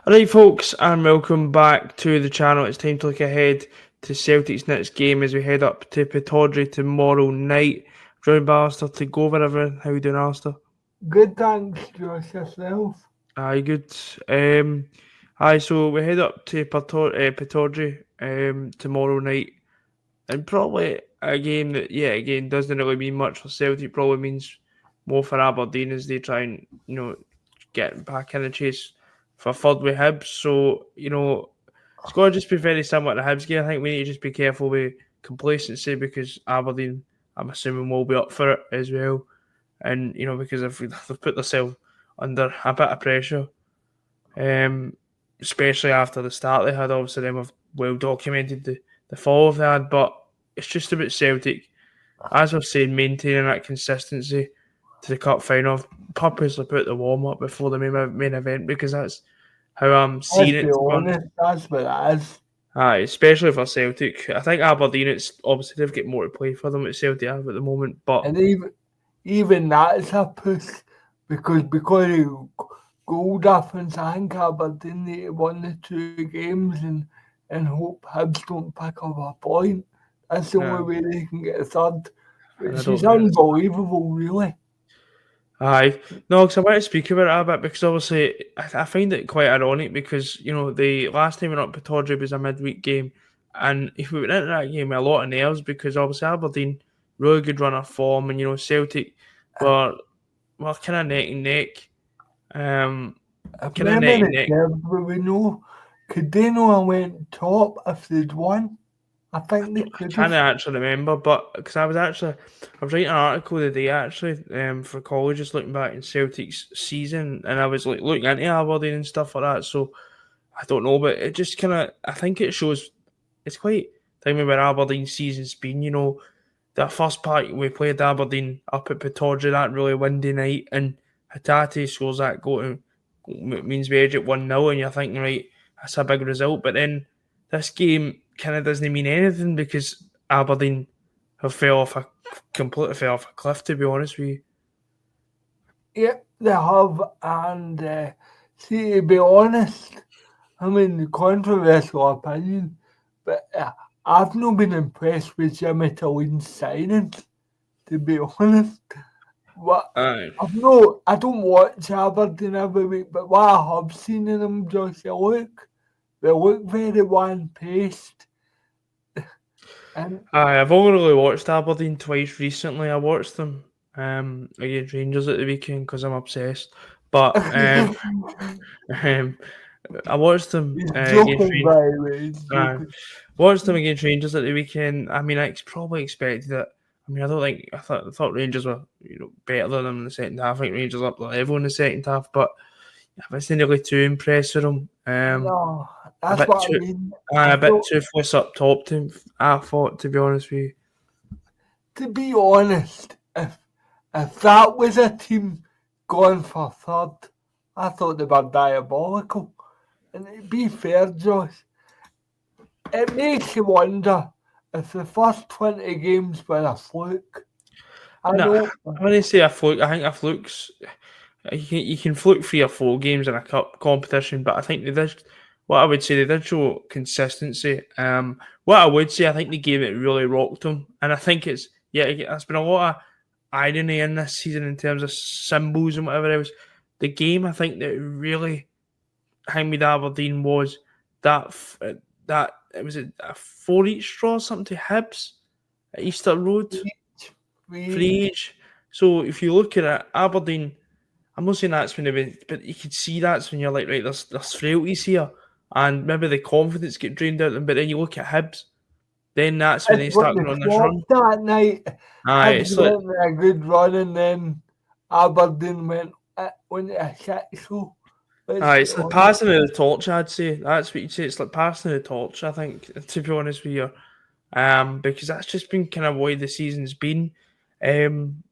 Alright folks, and welcome back to the channel. It's time to look ahead to Celtic's next game as we head up to PITODRIE tomorrow night. Joined by Alistair to go over everything. How you doing, Alistair? Good, thanks, Josh, yourself. Aye, good. So we head up to PITODRIE tomorrow night. And probably a game that, again, doesn't really mean much for Celtic. Probably means more for Aberdeen as they try and, get back in the chase for third with Hibs. So, it's going to just be very similar to Hibs game. I think we need to just be careful with complacency because Aberdeen, I'm assuming, will be up for it as well. And, because if they've put themselves under a bit of pressure, especially after the start they had, obviously, them have well documented the fall they had, but it's just about Celtic, as I've said, maintaining that consistency to the cup final. I've purposely put the warm up before the main event because that's how I'm seeing Let's it. be honest, that's what it is. Aye, especially for Celtic. I think Aberdeen, it's obviously they've got more to play for them at Celtic have at the moment, but And even that's a push because of goal difference, I think Aberdeen need to win the two games and hope Hibs don't pick up a point. That's the only way they can get a third, and I which don't is think that's. unbelievable, really. Aye, no, because I want to speak about it a bit because obviously I find it quite ironic because the last time we went up Pittodrie was a midweek game, and if we went into that game with a lot of nerves because obviously Aberdeen really good run of form and Celtic were kind of neck and neck, If kind of neck and memory neck. serves, but we know, could they not have went top if they'd won? I think they I could can't have. actually remember, but because I was writing an article the day actually for college, just looking back in Celtic's season, and I was like looking into Aberdeen and stuff like that. So I don't know, but it just kind of I think it shows it's quite timely where Aberdeen's season's been. That first part we played Aberdeen up at Pittodrie, that really windy night, and Hatate scores that goal. It means we edge at 1-0, and you're thinking, right, that's a big result. But then this game kind of doesn't mean anything because Aberdeen have completely fell off a cliff, to be honest with you. Yep, they have. And see, to be honest, I mean, the controversial opinion, but I've not been impressed with Jimmy Tillene's signings, to be honest. What Aye. I don't watch Aberdeen every week, but what I have seen in them, Josh, they look very one paced. And Aye, I've only really watched Aberdeen twice recently. I watched them against Rangers at the weekend because I'm obsessed. But um, I watched them he's against joking, Rangers. by the way, he's Uh, joking. watched them against Rangers at the weekend. I mean, I probably expected it. I mean, I thought Rangers were better than them in the second half. I think Rangers up the level in the second half, but I wasn't really too impressed with them. No, A that's bit what I too, mean. I a bit thought, toothless up top. I thought, to be honest with you. to be honest, if that was a team going for third, I thought they were diabolical. And to be fair, Josh, it makes you wonder if the first 20 games were a fluke. I No, know. I wouldn't say a fluke. I think a fluke's you can fluke 3 or 4 games in a cup competition, but I think they did. What I would say they did show consistency. What I would say, I think the game it really rocked them, and I think there's been a lot of irony in this season in terms of symbols and whatever else. The game I think that really hung with Aberdeen was that it was a 4 each draw or something to Hibs at Easter Road. We, Free age. So if you look at it, Aberdeen, I'm not saying that's when they went, but you could see that's when you're like, right, there's frailties here, and maybe the confidence get drained out of them. But then you look at Hibs, then that's when that's they what start they going on this run. flopped that night. Aye, Hibs it's like went on a good run and then Aberdeen went a shit show. Let's aye, be it's like honest. passing of the torch. I'd say that's what you'd say. It's like passing of the torch. I think, to be honest with you, because that's just been kind of the way the season's been. Um,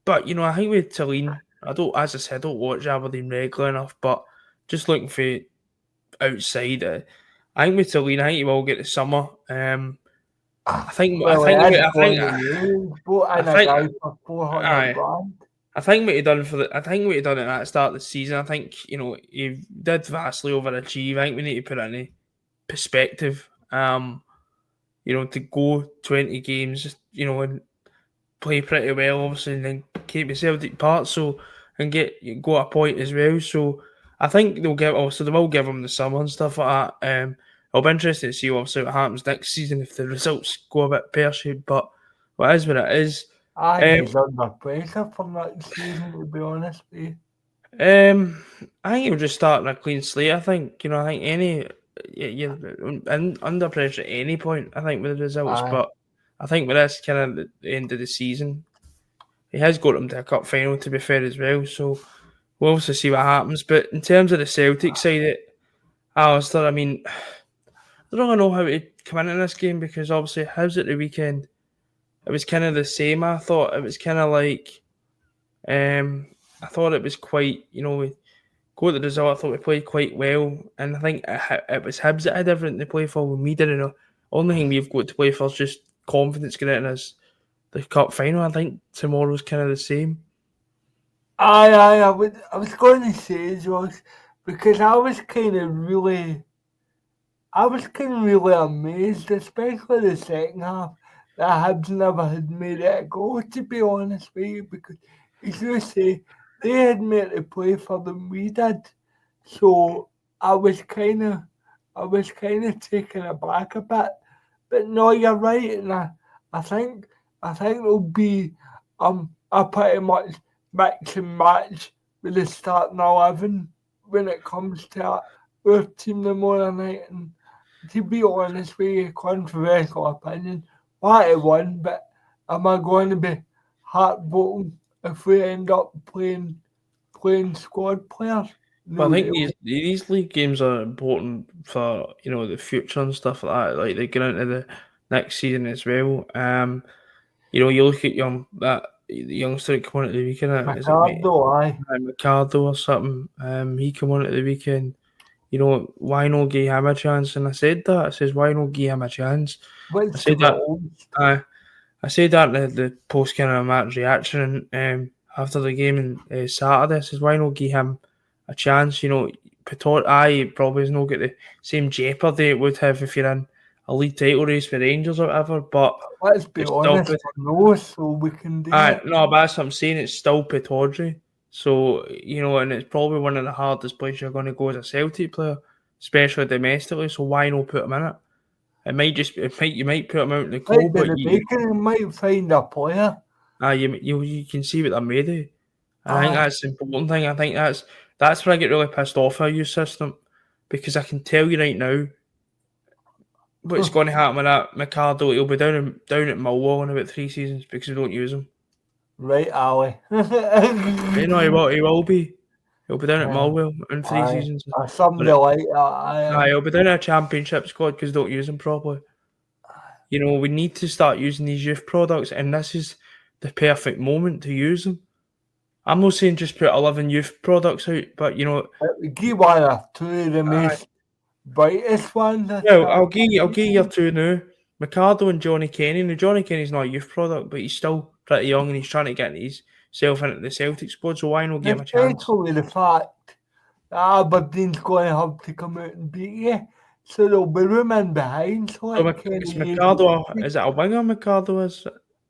but I think with Tillene, as I said, I don't watch Aberdeen regular enough, but just looking for outside. I think with Tillene, I think he will get the summer. I think. I Well, think. he I is think. going to you. Bought I in a think. guy for 400 Aye. grand. I think what he done at that start of the season, I think he did vastly overachieve. I think we need to put it in perspective. To go 20 games, and play pretty well, obviously, and then keep the Celtic part, and go a point as well. So I think they will give him the summer and stuff like that. It'll be interesting to see obviously what happens next season if the results go a bit pear-shaped, but what is what it is. I think Um, he's under pressure for next season, to be honest with you. I think he'll just start on a clean slate. I think I think you're under pressure at any point. I think with the results, Aye. but I think with this kind of the end of the season, he has got them to a cup final. To be fair as well, so we'll also see what happens. But in terms of the Celtic side, Alistair, I mean, I don't really know how to come into this game because obviously how's it the weekend? It was kind of the same. I thought it was kind of like, I thought it was quite, we go to the result. I thought we played quite well, and I think it was Hibs that had everything to play for when we didn't know. Only thing we've got to play for is just confidence getting us the cup final. I think tomorrow's kind of the same. Aye, I was going to say, Josh, because I was kind of really amazed, especially the second half, that Hibs never had made it a goal, to be honest with you, because, as you say, they had made it play for them, we did. So I was kind of taken aback a bit. But no, you're right, and I think it'll be a pretty much mix and match with the starting 11 when it comes to our team tomorrow night. And to be honest with you, controversial opinion, what a win, but am I going to be heartbroken if we end up playing squad players? But No, I think really. these league games are important for the future and stuff like that. Like they get into the next season as well. You look at the youngster that came on at the weekend. Is it Ricardo, aye. Ricardo or something? He came on at the weekend. Why not give him a chance? And I said that. I says, why not give him a chance? I What's to said be that. honest? I said that in the post kind of match reaction after the game on Saturday. I says, why not give him a chance? Pittoddrie probably has not got the same jeopardy it would have if you're in a league title race for Rangers or whatever, but Let's be it's still honest, we're no, so we can do it. no, but that's what I'm saying. It's still Pittoddrie. So, and it's probably one of the hardest places you're going to go as a Celtic player, especially domestically. So why not put him in it? You might put him out in the Right, cold, but but the bacon might find a player. you can see what they're made of. And I think Aye, that's the important thing. I think that's where I get really pissed off at your system, because I can tell you right now what's going to happen with that Ricardo. He'll be down at Millwall in about 3 seasons because we don't use him. right, Ali. He will be. He'll be down at Millwall in 3 Aye, seasons. somebody But like that. Aye, he'll be down at a championship squad because they don't use him properly. We need to start using these youth products, and this is the perfect moment to use them. I'm not saying just put 11 youth products out, but give one or two of the aye. most brightest ones a Well, chance. I'll give you two now. Ricardo and Johnny Kenny. Now, Johnny Kenny's not a youth product, but he's still pretty young and he's trying to get himself into the Celtic squad, so why not give him a chance? Especially the fact that Aberdeen's going to have to come out and beat you. So there'll be room in behind. So So like Is Kenny is it a winger Ricardo is?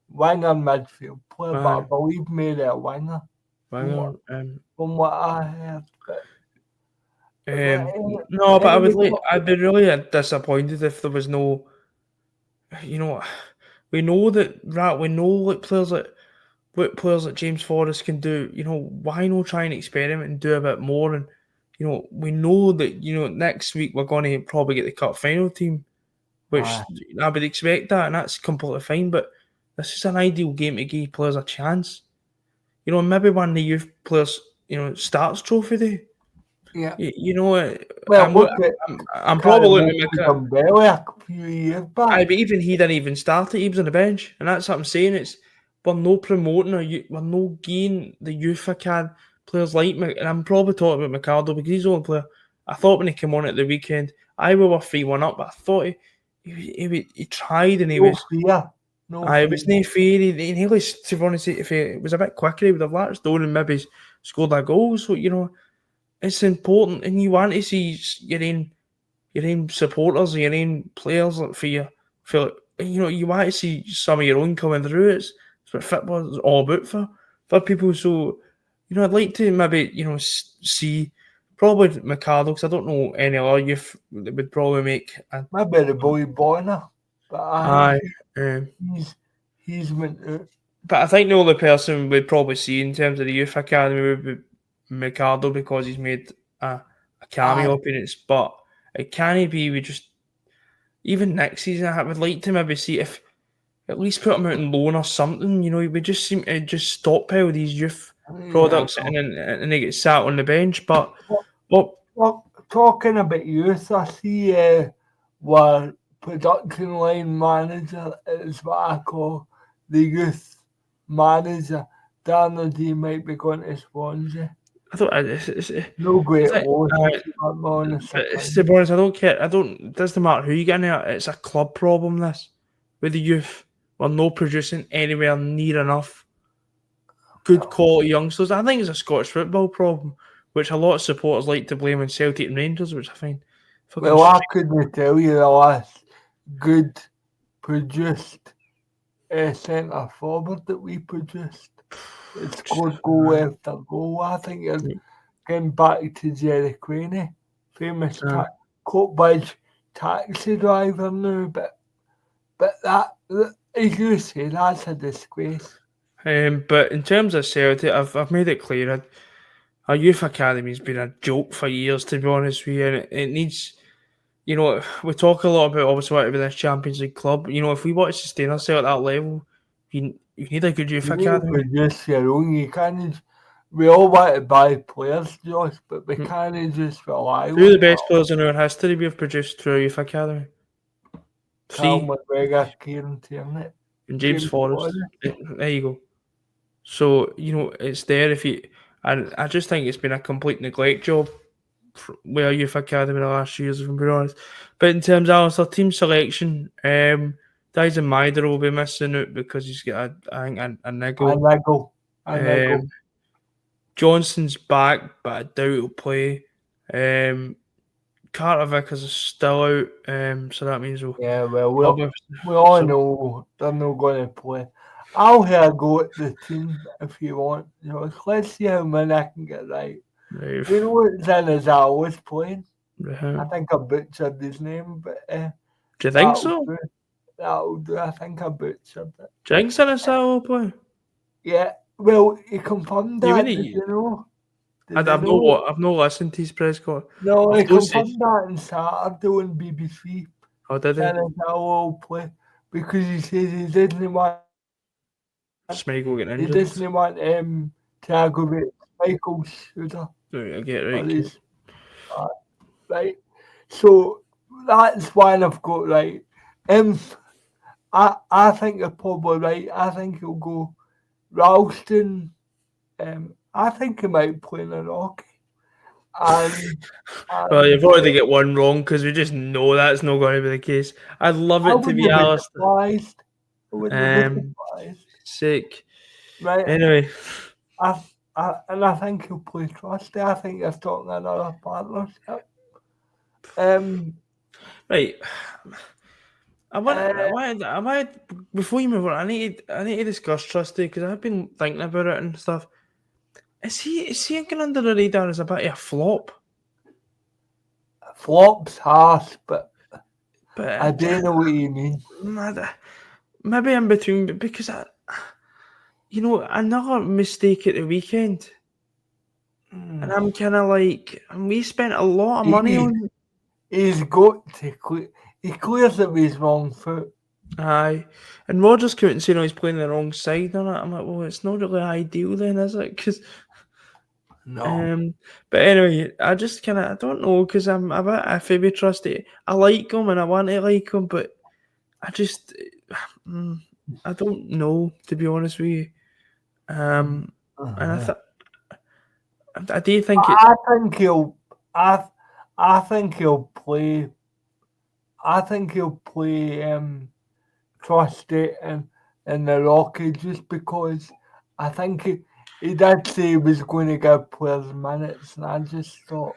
winger midfield player, but I Aye, believe made it a winger winger. from what I heard. But No, but anyway, I'd be really disappointed if there was no, you know, we know that, right, we know what players like James Forrest can do. Why not try and experiment and do a bit more? And we know that next week we're going to probably get the cup final team, which aye. I would expect that, and that's completely fine. But this is an ideal game to give players a chance. Maybe one of the youth players, starts trophy day. Yeah. Well, I'm look at I'm kind probably of looking Moses at and Belly a few years back. but even he didn't even start it. He was on the bench, and that's what I'm saying. We're no promoting we're no gaining the youth players like me. And I'm probably talking about Ricardo because he's the only player. I thought when he came on at the weekend, we were 3-1 up, but I thought he tried and he No was. fear. No It fear. was no fair. He nearly, to be honest, if it was a bit quicker, he would have latched on and maybe scored a goal. So, it's important, and you want to see your own supporters, your own players you want to see some of your own coming through. It's what football is all about for people. So, I'd like to maybe, see probably Mikado, because I don't know any other youth that would probably make a Maybe the boy Bonner, but I aye. think Um, he's went out. but I think the only person we'd probably see in terms of the youth academy would be Mikado, because he's made a cameo Aye, appearance. But it can't be we just even next season. I would like to maybe see if at least put him out on loan or something. We just seem to just stockpile these youth yeah. products and they get sat on the bench. But Well, talking about youth, I see our production line manager is what I call the youth manager. Danny might be going to Swansea. I thought it's No great like, loss, uh, but more on the but second. to be honest, I don't care. It doesn't matter who you get in there. It's a club problem. This with the youth, we're not producing anywhere near enough good quality youngsters. I think it's a Scottish football problem, which a lot of supporters like to blame on Celtic and Rangers, which I find fucking Well, I strange. couldn't tell you the last good produced centre forward that we produced. It scored goal after goal. I think you're getting back to Jerry Queenie, famous Coatbridge taxi driver now, but as you say, that's a disgrace. But in terms of Celtic, I've made it clear that our youth academy's been a joke for years, to be honest with you, and it needs. We talk a lot about obviously wanting to be this Champions League club. If we want to sustain ourselves at that level, you need a good youth You need to academy. produce your own. You can't. We all want to buy players, Josh, but we Mm. can't just rely Who are the on that. best players in our history we've produced through our youth academy? Cal Three, McGregor, Kieran Tierney, and James James Forrest. Forrest. There you go. So it's there if you. And I just think it's been a complete neglect job with our youth academy the last years, if I'm being honest. But in terms of our team selection, Dyson Mider will be missing out because he's got I think a niggle. I niggle. Johnson's back, but I doubt he'll play. Carter Vickers is still out, so that means we'll Yeah, well, probably. we all So, know they're not going to play. I'll have a go at the team if you want. Let's see how many I can get right. right, You know what Zenazal was playing? right. I think I butchered his name, but Do you think that'll so? do. That'll do. I think I butchered it. Do you think Sinister will play? Yeah, well, he confirmed You that. mean Did you know? Did you I've know? not listened to his press call. No, I've he not said. confirmed that on Saturday on BBC. Oh, did he? Zenazal will play because he says he didn't want Schmeichel getting He injured. doesn't want to aggravate Michael's shooter Right, I get it, or right. his right. So that's one I've got right. I think you're probably right. I think he'll go Ralston. I think he might play in a Rocky. Well, And you've already get one wrong because we just know that's not going to be the case. I'd love I it to be wouldn't be Alistair. surprised. I wouldn't be Um, surprised. sick. Right. Anyway, And I think he'll play Trusty. I think you're talking another partnership. right. I want before you move on. I need to discuss Trusty because I've been thinking about it and stuff. Is he going under the radar as a bit of a flop? Flop's harsh, but But I don't know what you mean. maybe in between because another mistake at the weekend, and I'm kind of like, and we spent a lot of money on. He's got to clear. He clears it with his wrong foot. Aye, and Rogers couldn't say no, he's playing the wrong side on it. I'm like, well, it's not really ideal then, is it? Because No. but anyway, I just I don't know because I'm a bit iffy with Trusty. I like him and I want to like him, but I just I don't know, to be honest with you. And I do think it. I think he'll. I think he'll play. I think he'll play Trusty, and in the Rocky just because I think he did say he was going to give players minutes, and I just thought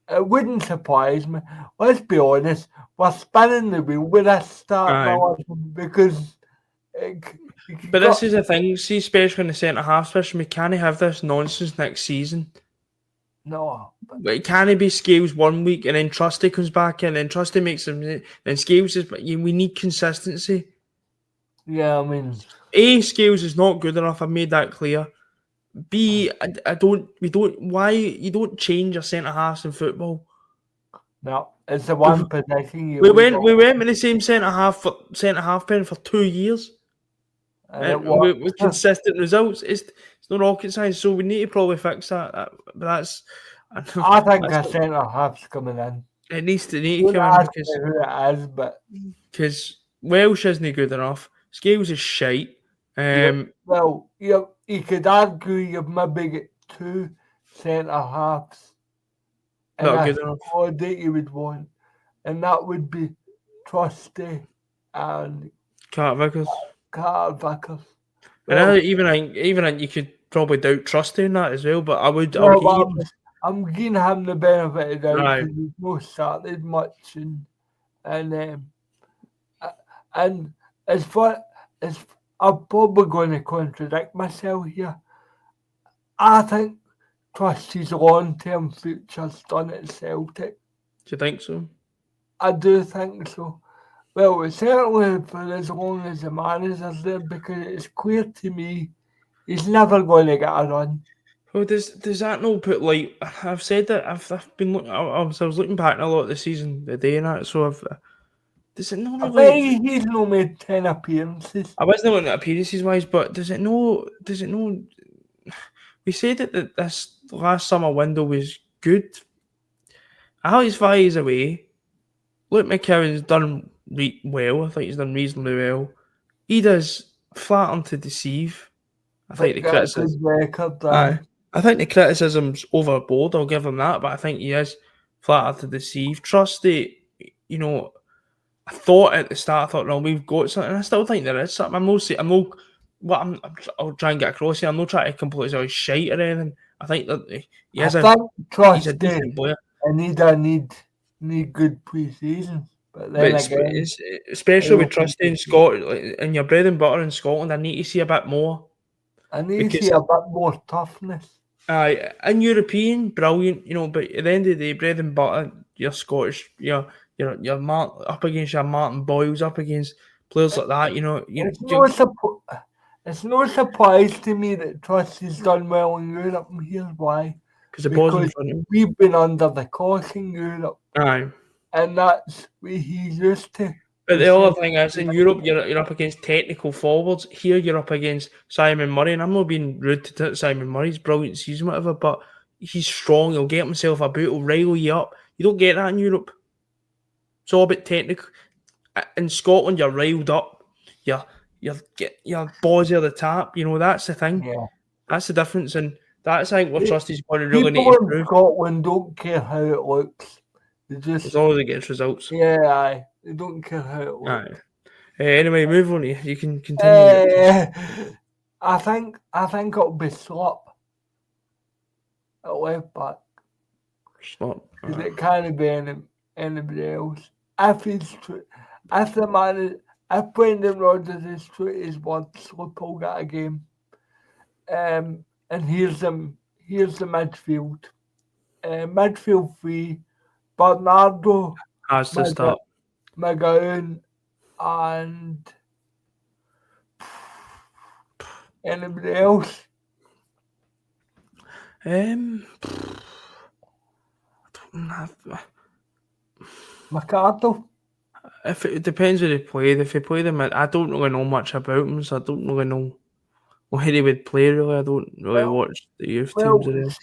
it wouldn't surprise me. Let's be honest, we're spinning the wheel with this start, Aye. because it, you But got this is the thing, see, especially in the centre half position, we can't have this nonsense next season. no. It can't be Scales 1 week and then Trusty comes back in, and Trusty makes them. Then Scales is. We need consistency. Yeah, I mean, A, Scales is not good enough. I've made that clear. B, I don't. We don't. Why you don't change your centre halves in football? no, it's the one position you We leave went. We on, went with the same centre half pen for 2 years, and it and works. with consistent results. It's no rocket science. So we need to probably fix that. But that's. I think That's a centre half's coming in. it needs to Don't come in ask me who it is, but because Welsh isn't good enough. Scales is shite. you could argue you've maybe got two centre halves in Not a good enough. squad that you would want, and that would be Trusty and Carter Vickers. Carter Vickers. And I Well, even think you could probably doubt Trusty in that as well. But I would no, give but him. I'm giving him the benefit of the doubt Right. because he's not started much, and and as far as I'm probably going to contradict myself here. I think Trusty's long-term future's done at Celtic. Do you think so? I do think so. Well, certainly for as long as the manager's there, because it's clear to me he's never going to get a run. Well, does that not put like I've said that I've been looking. I was looking back at a lot of the season today and that. So does it not I really? bet he's no made 10 appearances. I wasn't looking at appearances wise, but does it no? We said that this last summer window was good. Alex Valle is away. Luke McKeown's done well. I think he's done reasonably well. He does flattering to deceive. I think the But got a criticism. good record Aye. there. I think the criticism's overboard. I'll give him that, but I think he is flatter to deceive. Trusty, I thought at the start, I thought, no, we've got something. And I still think there is something. I'll try and get across here. I'm not trying to completely say he's shite or anything. I think that I think he's a Trusty decent player. and need good pre-season. But then But again, especially with Trusty in Scotland, and your bread and butter in Scotland, I need to see a bit more. I need to Because see a bit more toughness. in European, brilliant, but at the end of the day, bread and butter, you're Scottish, you're up against your Martin Boyles, up against players like that, It's no surprise to me that Trusty's done well in Europe, and here's why. because the ball's in Because front of him. we've been under the cosh in Europe, Aye. and that's what he's used to. But the other thing is, in Europe, you're up against technical forwards. Here, you're up against Simon Murray, and I'm not being rude to Simon Murray's brilliant season, whatever, but he's strong. He'll get himself a boot. He'll rile you up. You don't get that in Europe. It's all about technical. In Scotland, you're riled up. You're ballsy at the tap. That's the thing. Yeah. That's the difference, and that's I think what Trusty's going to really need People to in improve. Scotland don't care how it looks. They just As long as it gets results. aye. They don't care how it looks. Aye. Anyway, move on. You can continue. I think it'll be Slop at left back. Stop. Because it can't be anybody else. If Brendan Rodgers is true to his word, Slop will get a game. And here's the midfield. Midfield 3, Bernardo Has to start. McGowan and anybody else. I don't have. McArdle. If it depends who they played. If they play them, I don't really know much about them, so I don't really know where they would play. Really, I don't really watch the youth teams.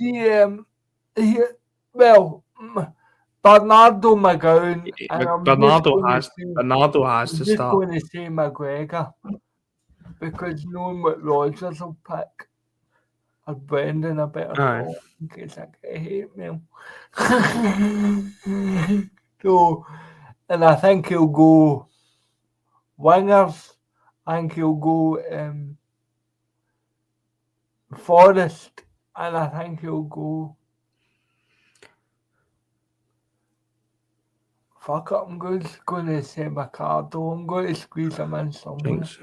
Bernardo McGowan. Bernardo has to just start. going to say McGregor because knowing what Rodgers will pick, or Brendan, I better call in case I get hate mail. So, and I think he'll go wingers I think he'll go Forest, and I think he'll go. Fuck it, I'm going to say Ricardo. I'm going to squeeze him in somewhere. Thanks.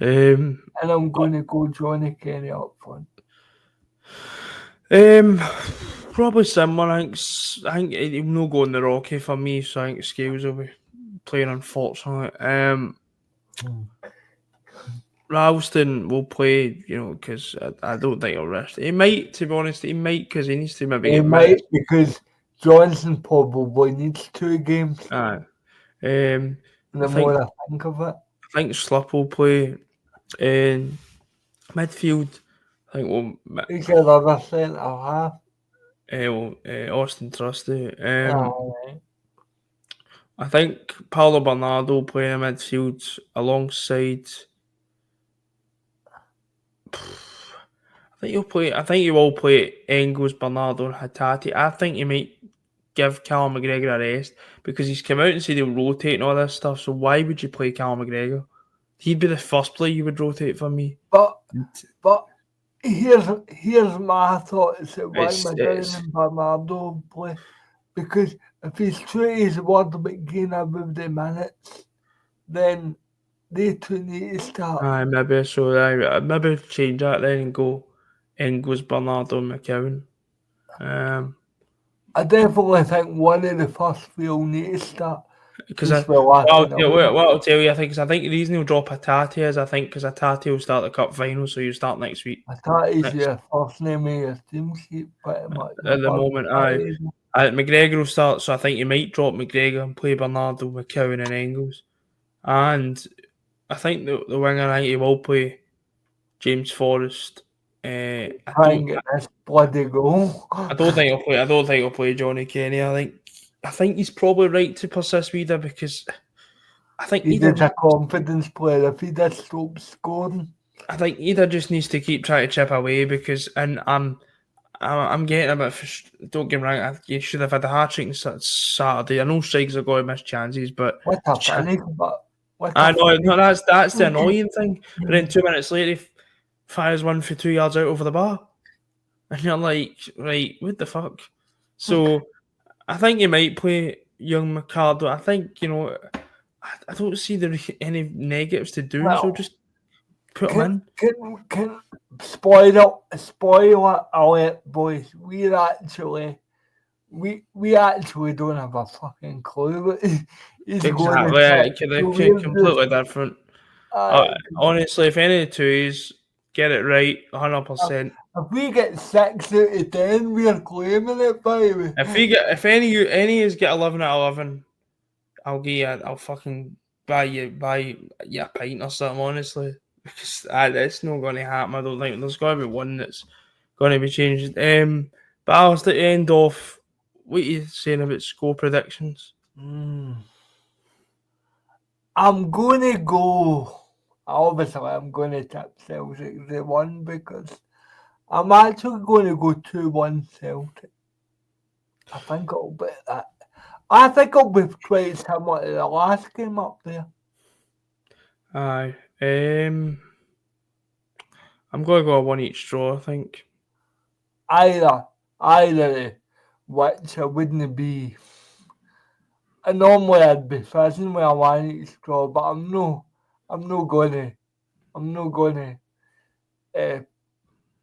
And I'm going to go Johnny Kenny up front. Probably similar. I think he'll not go in the Rocky for me, so I think Scales will be playing, unfortunately. Ralston will play, because I don't think he'll rest. He might, to be honest, because he needs to maybe He get might, minutes. because Johnson probably needs 2 games. Aye. The more I think of it. I think Slip will play in midfield. I think Who's your other centre half? Austin Trusty. Aye. I think Paulo Bernardo will play in midfield alongside. I think he will play Engels, Bernardo, and Hatate. I think he might give Callum McGregor a rest because he's come out and said he'll rotate and all this stuff. So why would you play Callum McGregor? He'd be the first player you would rotate for me. But here's my thoughts at why McGregor and Bernardo play. Because if he's true to his word about getting every minutes, then they two need to start. Aye, maybe so. I'd maybe change that then and go Engels, Bernardo, and McCowan. I definitely think one of the first 3 will need to start. Because what I'll tell you, I think the reason he'll drop Hatate is because Hatate will start the cup final, so you start next week. Hatate's your first name of your team sheet, pretty much. At the moment, aye. McGregor will start, so I think you might drop McGregor and play Bernardo, McCowan, and Engels. And I think the winger, I think he will play James Forrest. I don't get this bloody goal. I don't think he'll play Johnny Kenny. I think he's probably right to persist with it because I think he's a confidence player. If he does stop scoring, I think either just needs to keep trying to chip away because, and I'm getting a bit. Don't get me wrong. You should have had a hat trick on Saturday. I know strikers are going to miss chances, but what a finish! I know. No, that's the annoying thing. But then 2 minutes later, he fires one for 2 yards out over the bar, and you're like, right, what the fuck? So I think you might play young Ricardo. I think I don't see any negatives to doing so. Just put him in. Can spoiler alert, boys. We actually don't have a fucking clue what he's going to completely different. Honestly, if any of the two is get it right, 100%. If we get 6 out of 10, we're claiming it, baby. If any is get 11 out of 11, I'll fucking buy you a pint or something. Honestly, because it's not going to happen. I don't think there's going to be one that's going to be changed. But I'll just end off. What are you saying about score predictions? I'm going to go. Obviously, I'm going to tip Celtic the 1 because I'm actually going to go 2-1 Celtic. I think it'll be that. I think it'll be quite similar to the last game up there. Aye. I'm going to go a 1 each draw, I think. Either which I wouldn't be. Normally I'd be fizzing with a 1 each draw, but I'm not gonna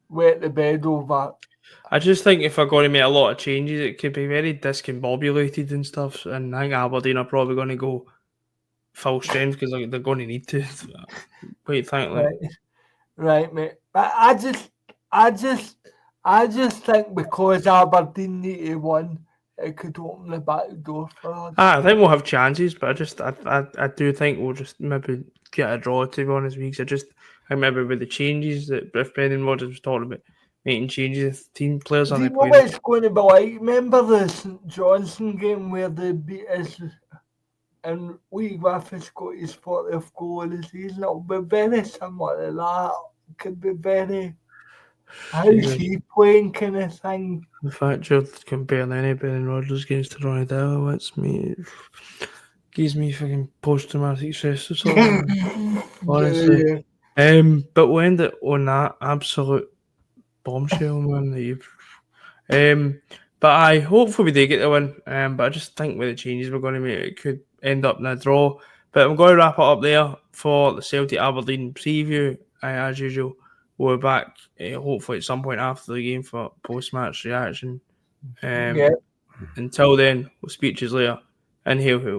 wet the bed over. I just think if I'm going to make a lot of changes, it could be very discombobulated and stuff. And I think Aberdeen are probably going to go full strength because they're going to need to. Quite frankly, right, mate. But I just think because Aberdeen need to win, it could open the back door for us. I think we'll have chances, but I do think we'll just maybe get a draw, to be honest with you. I maybe with the changes that if Brendan Rodgers was talking about making changes, team players are they playing? What it's going to be like? Remember the St Johnstone game where they beat us and Lee Griffiths got his 40th goal of the season? It'll be very similar to that. It could be very how's he playing kind of thing. The fact you're comparing any Brendan Rodgers games to Ronnie Dowell, it's me. gives me fucking post-traumatic stress disorder, man. Honestly. Yeah. But we'll end it on that absolute bombshell, man. But I hopefully we do get the win. But I just think with the changes we're going to make, it could end up in a draw. But I'm going to wrap it up there for the Celtic Aberdeen preview. As usual, we're back hopefully at some point after the game for post-match reaction. Yeah. Until then, we'll speak to you later. And hail, hail.